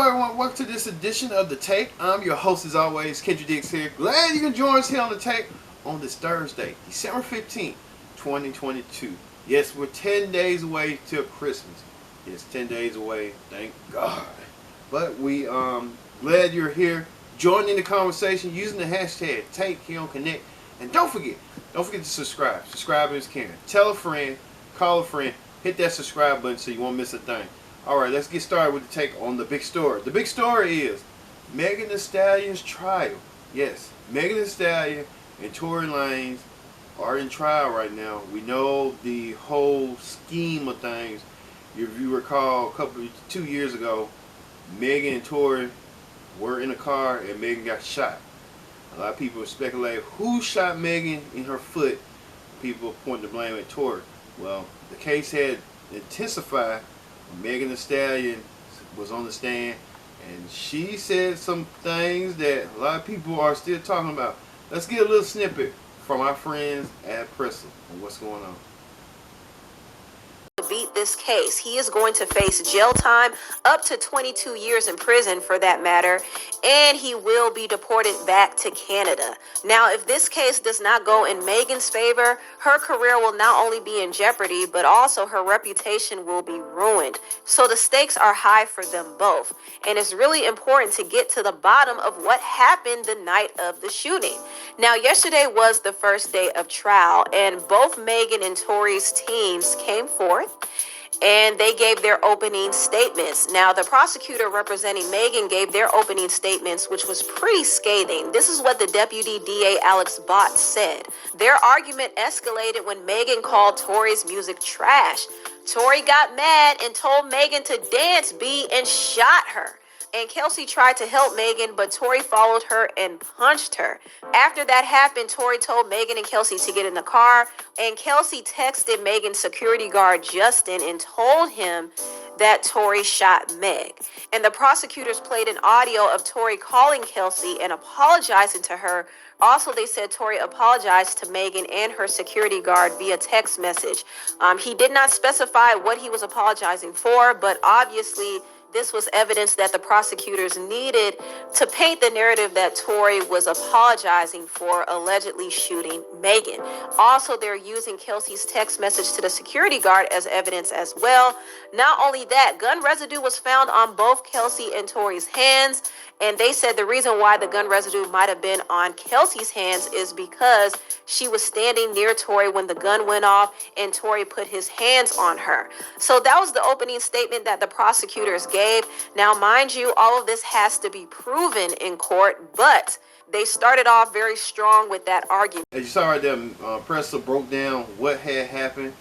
everyone, welcome to this edition of The Take. I'm your host as always, Kendra Dix here. Glad you can join us here on The Take on this Thursday, December 15th, 2022. Yes, we're 10 days away till Christmas. Yes, 10 days away, thank God. But we glad you're here, joining the conversation using the hashtag Take here on Connect. And don't forget to subscribe. Subscribing is caring. Tell a friend, call a friend, hit that subscribe button so you won't miss a thing. Alright, let's get started with the take on the big story. The big story is Megan Thee Stallion's trial. Yes, Megan Thee Stallion and Tory Lanez are in trial right now. We know the whole scheme of things. If you recall, 2 years ago, Megan and Tory were in a car and Megan got shot. A lot of people speculate who shot Megan in her foot. People point the blame at Tory. Well, the case had intensified. Megan Thee Stallion was on the stand and she said some things that a lot of people are still talking about. Let's get a little snippet from our friends at Preston on what's going on. Beat this case. He is going to face jail time, up to 22 years in prison for that matter, and he will be deported back to Canada. Now, if this case does not go in Megan's favor, her career will not only be in jeopardy, but also her reputation will be ruined. So the stakes are high for them both, and it's really important to get to the bottom of what happened the night of the shooting. Now, yesterday was the first day of trial, and both Megan and Tory's teams came forth and they gave their opening statements. Now, the prosecutor representing Megan gave their opening statements, which was pretty scathing. This is what the Deputy DA Alex Bott said. Their argument escalated when Megan called Tory's music trash. Tory got mad and told Megan to dance B and shot her. And Kelsey tried to help Megan, but Tory followed her and punched her. After that happened, Tory told Megan and Kelsey to get in the car, and Kelsey texted Megan's security guard, Justin, and told him that Tory shot Meg. And the prosecutors played an audio of Tory calling Kelsey and apologizing to her. Also, they said Tory apologized to Megan and her security guard via text message. He did not specify what he was apologizing for, but obviously this was evidence that the prosecutors needed to paint the narrative that Tory was apologizing for allegedly shooting Megan. Also, they're using Kelsey's text message to the security guard as evidence as well. Not only that, gun residue was found on both Kelsey and Tory's hands, and they said the reason why the gun residue might have been on Kelsey's hands is because she was standing near Tory when the gun went off and Tory put his hands on her. So that was the opening statement that the prosecutors gave. Now, mind you, all of this has to be proven in court, but they started off very strong with that argument. As you saw right there, Pressa broke down what had happened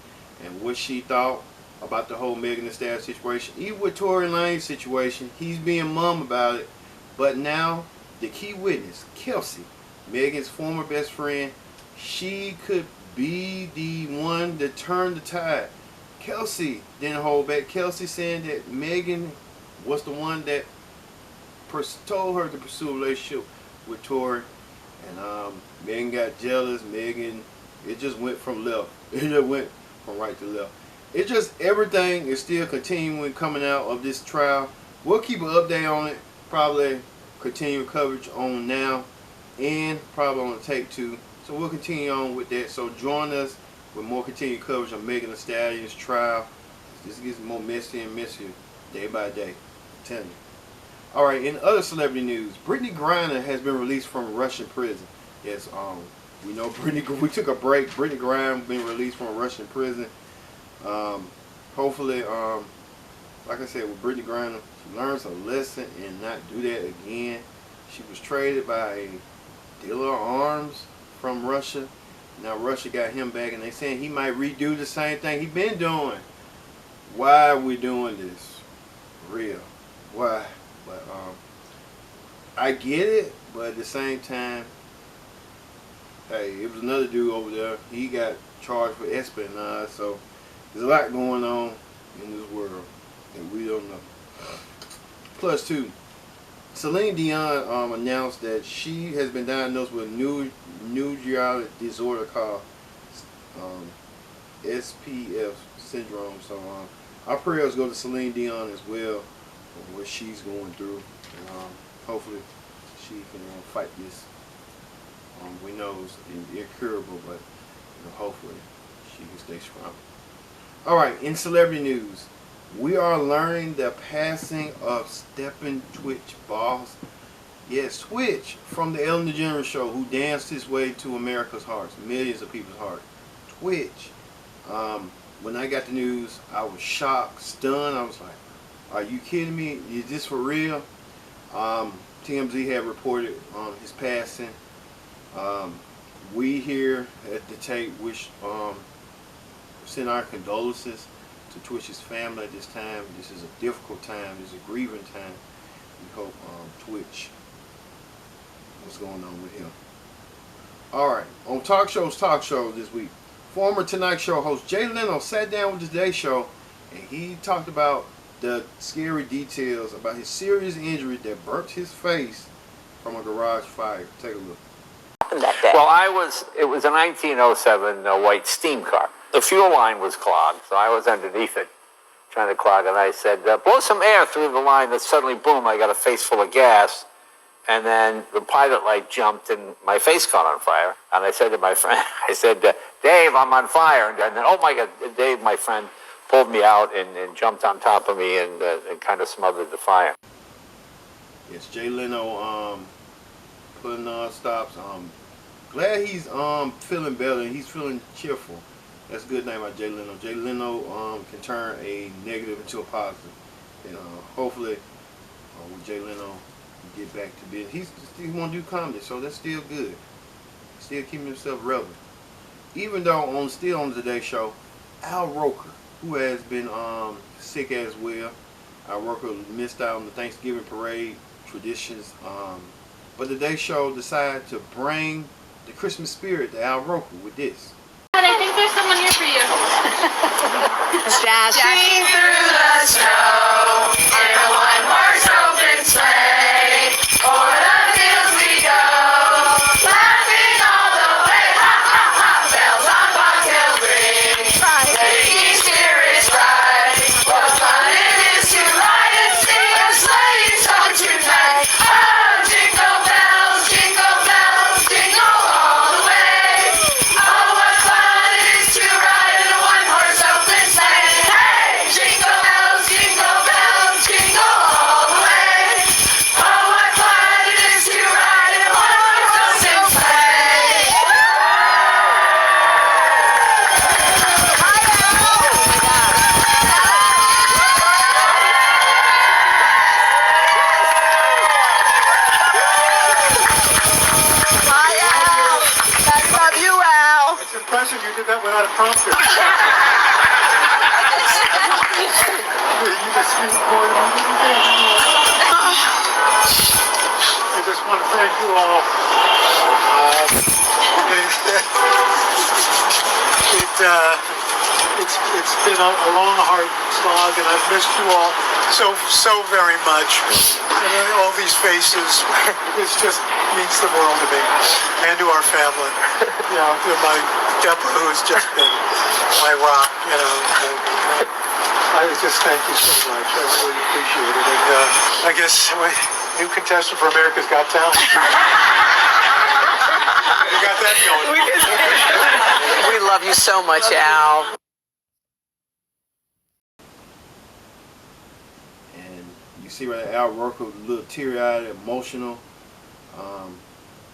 and what she thought about the whole Megan Thee Stallion situation. Even with Tory Lanez's situation, he's being mum about it. But now, the key witness, Kelsey, Megan's former best friend, she could be the one to turn the tide. Kelsey didn't hold back. Kelsey saying that Megan was the one that told her to pursue a relationship with Tory. And Megan got jealous. Megan, it just went from left. It just went from right to left. It just, everything is still continuing coming out of this trial. We'll keep an update on it. Probably continue coverage on now and probably on the Take 2. So we'll continue on with that. So join us with more continued coverage on Megan Thee Stallion's trial. This gets more messy and messier day by day. I'm telling you. Alright, in other celebrity news, Brittany Griner has been released from Russian prison. Yes, we know we took a break. Brittany Griner been released from a Russian prison. Hopefully, like I said, with Brittany Griner, she learns a lesson and not do that again. She was traded by a dealer of arms from Russia. Now Russia got him back, and they saying he might redo the same thing he been doing. Why are we doing this? Real. Why? But I get it, but at the same time, hey, it was another dude over there. He got charged for espionage, so there's a lot going on in this world that we don't know. Plus, too, Celine Dion announced that she has been diagnosed with a neurologic disorder called SPF syndrome. So our prayers go to Celine Dion as well, where what she's going through. And, hopefully she can fight this. We know it's incurable, but hopefully she can stay strong. All right, in celebrity news, we are learning the passing of Steppin' Twitch boss. Yes, Twitch from the Ellen DeGeneres Show, who danced his way to America's hearts, millions of people's hearts. Twitch. When I got the news, I was shocked, stunned. I was like, are you kidding me? Is this for real? TMZ had reported his passing. We here at the tape wish send our condolences to Twitch's family at this time. This is a difficult time. This is a grieving time. We hope Twitch, what's going on with him. Alright, on talk shows this week, former Tonight Show host Jay Leno sat down with the Today Show and he talked about the scary details about his serious injury that burnt his face from a garage fire. Take a look. Well, it was a 1907 white steam car. The fuel line was clogged, so I was underneath it trying to clog, and I said, blow some air through the line. That suddenly, boom, I got a face full of gas, and then the pilot light jumped and my face caught on fire. And I said to my friend, I said, Dave, I'm on fire. And then, oh my God, Dave, my friend, pulled me out and jumped on top of me and kind of smothered the fire. Yes, Jay Leno putting on stops. Glad he's feeling better and he's feeling cheerful. That's a good name about Jay Leno. Jay Leno can turn a negative into a positive. And hopefully with Jay Leno get back to business. He want to do comedy, so that's still good. Still keeping himself relevant. Even though still on the Today Show, Al Roker, who has been sick as well. Al Roker missed out on the Thanksgiving parade traditions. But the Today Show decided to bring the Christmas spirit to Al Roker with this. And I think there's someone here for you. Dashing through the snow in a one-horse open sleigh. O'er the fields we go, laughing all the way. Ha ha ha! Bells on bobtail ring. Lady spirit bright. What fun it is to ride and sing a sleighing song tonight. Oh, jingle bells, jingle all the way. Oh, what fun it is to ride in a one-horse open sleigh. Hey, jingle bells, jingle all the way. Oh, what fun it is to ride in a one-horse open sleigh. I love you, Al. It's impressive you did that without a prompter. You just more than I just want to thank you all. It's been a long, hard slog, and I've missed you all so very much. And all these faces, it just means the world to me and to our family. You know, to my Deborah, who's just been my rock. You know, I just thank you so much. I really appreciate it. And I guess new contestant for America's Got Talent. You got that going. We love you so much, Al. And you see right Al Roker, a little teary-eyed, emotional.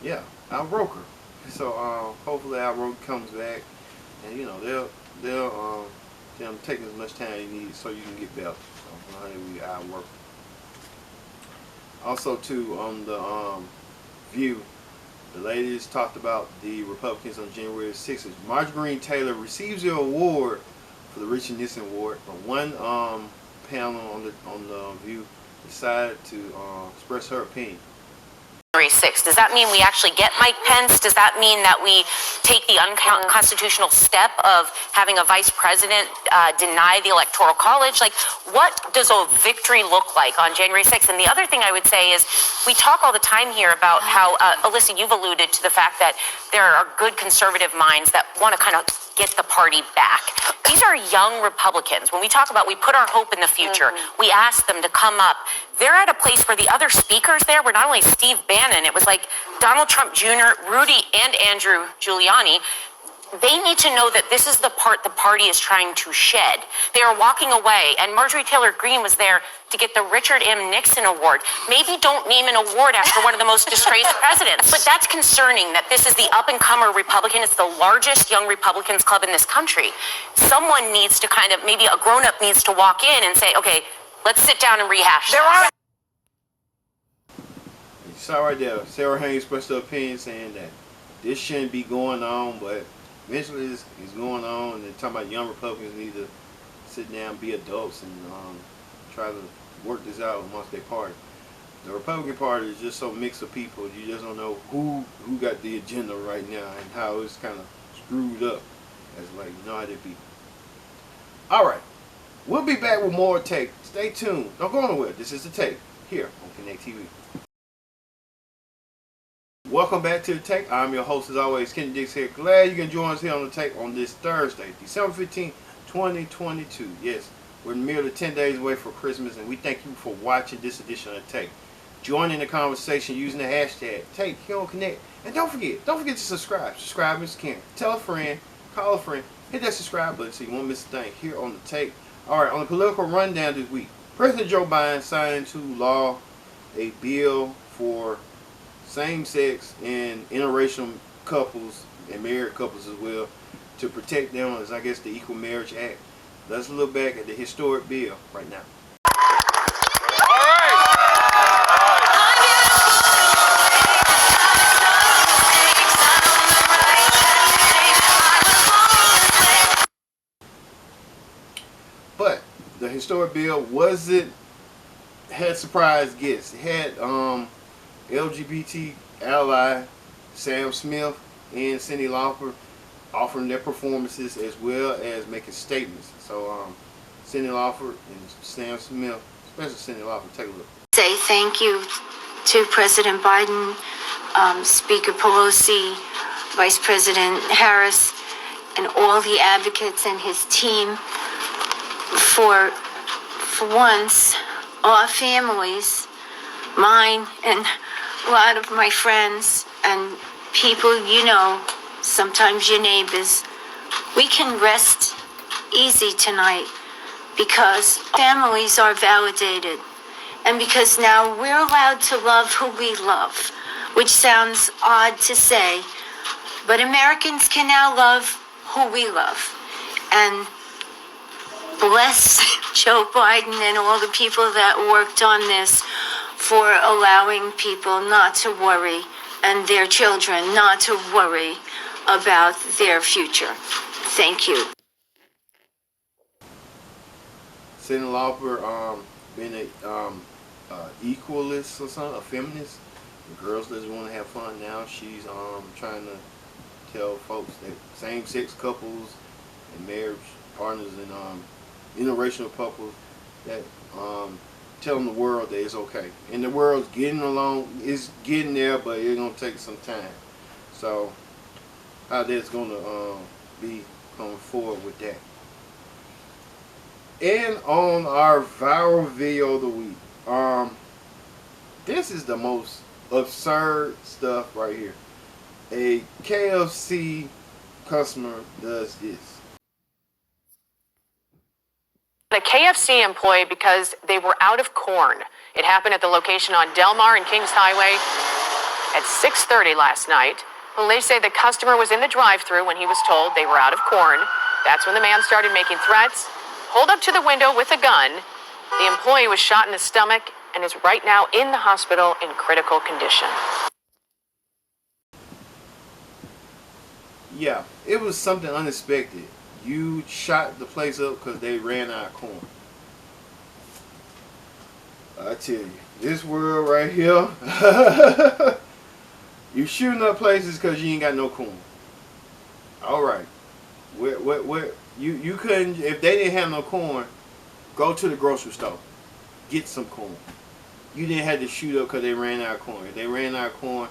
Yeah, Al Roker. So hopefully Al Roker comes back, and they'll take as much time you need so you can get better. So Al Roker. Also too, on the View, the ladies talked about the Republicans on January 6th. Marjorie Taylor receives the award for the Richard Nixon Award, but one panel on the View decided to express her opinion. January 6th. Does that mean we actually get Mike Pence? Does that mean that we take the unconstitutional step of having a vice president deny the Electoral College? Like, what does a victory look like on January 6th? And the other thing I would say is we talk all the time here about how, Alyssa, you've alluded to the fact that there are good conservative minds that want to kind of get the party back. These are young Republicans. When we talk about we put our hope in the future, we ask them to come up they're at a place where the other speakers there were not only Steve Bannon, it was like Donald Trump Jr., Rudy, and Andrew Giuliani. They need to know that this is the part the party is trying to shed. They are walking away, and Marjorie Taylor Greene was there to get the Richard M. Nixon Award. Maybe don't name an award after one of the most disgraced presidents. But that's concerning that this is the up-and-comer Republican. It's the largest young Republicans club in this country. Someone needs to kind of, maybe a grown-up needs to walk in and say, okay, let's sit down and rehash this. You saw right there, Sarah Haynes expressed her opinion saying that this shouldn't be going on, but eventually it's going on, and they're talking about young Republicans need to sit down, be adults, and try to work this out amongst their party. The Republican Party is just so mixed of people, you just don't know who got the agenda right now and how it's kind of screwed up. As like, you know how they be. Alright, we'll be back with more Take. Stay tuned. Don't go nowhere. This is The Take here on Connect TV. Welcome back to The Take. I'm your host as always, Kenny Dix here. Glad you can join us here on The Take on this Thursday, December 15, 2022. Yes, we're merely 10 days away from Christmas, and we thank you for watching this edition of The Take. Join in the conversation using the hashtag Take here on Connect. And don't forget to subscribe. Subscribe, Mr. Ken. Tell a friend, call a friend, hit that subscribe button so you won't miss a thing here on The Take. Alright, on the political rundown this week, President Joe Biden signed into law a bill for same-sex and interracial couples and married couples as well to protect them as, I guess, the Equal Marriage Act. Let's look back at the historic bill right now. But the historic bill had surprise guests. It had LGBT ally Sam Smith and Cyndi Lauper offering their performances as well as making statements. So Cyndi Lauper and Sam Smith, especially Cyndi Lauper, take a look. Say thank you to President Biden, Speaker Pelosi, Vice President Harris, and all the advocates and his team for once, our families, mine and a lot of my friends and people you know, sometimes your neighbors, we can rest easy tonight because families are validated and because now we're allowed to love who we love, which sounds odd to say, but Americans can now love who we love. And bless Joe Biden and all the people that worked on this for allowing people not to worry and their children not to worry about their future. Thank you. Cyndi Lauper being a equalist or something, a feminist. The girls that want to have fun now. She's trying to tell folks that same-sex couples and marriage partners and interracial couples that telling the world that it's okay. And the world's getting along, it's getting there, but it's gonna take some time. So how that's gonna be coming forward with that. And on our viral video of the week, this is the most absurd stuff right here. A KFC customer does this. A KFC employee because they were out of corn. It happened at the location on Del Mar and Kings Highway at 6:30 last night. Police say the customer was in the drive-thru when he was told they were out of corn. That's when the man started making threats, pulled up to the window with a gun. The employee was shot in the stomach and is right now in the hospital in critical condition. Yeah, it was something unexpected. You shot the place up because they ran out of corn. I tell you, this world right here, you shooting up places because you ain't got no corn. All right, where you couldn't, if they didn't have no corn, go to the grocery store, get some corn. You didn't have to shoot up because they ran out of corn. If they ran out of corn,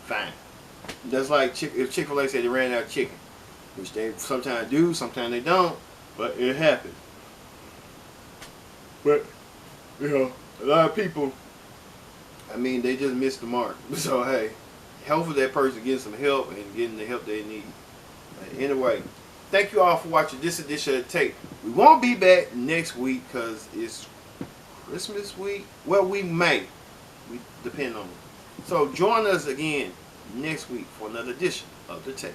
fine. That's like if Chick-fil-A said they ran out of chicken. Which they sometimes do, sometimes they don't, but it happens. But, you know, a lot of people, I mean, they just missed the mark. So hey, hopefully that person getting some help and getting the help they need. Anyway, thank you all for watching this edition of the Tape. We won't be back next week because it's Christmas week. Well, we may. We depend on it. So join us again next week for another edition of the Tape.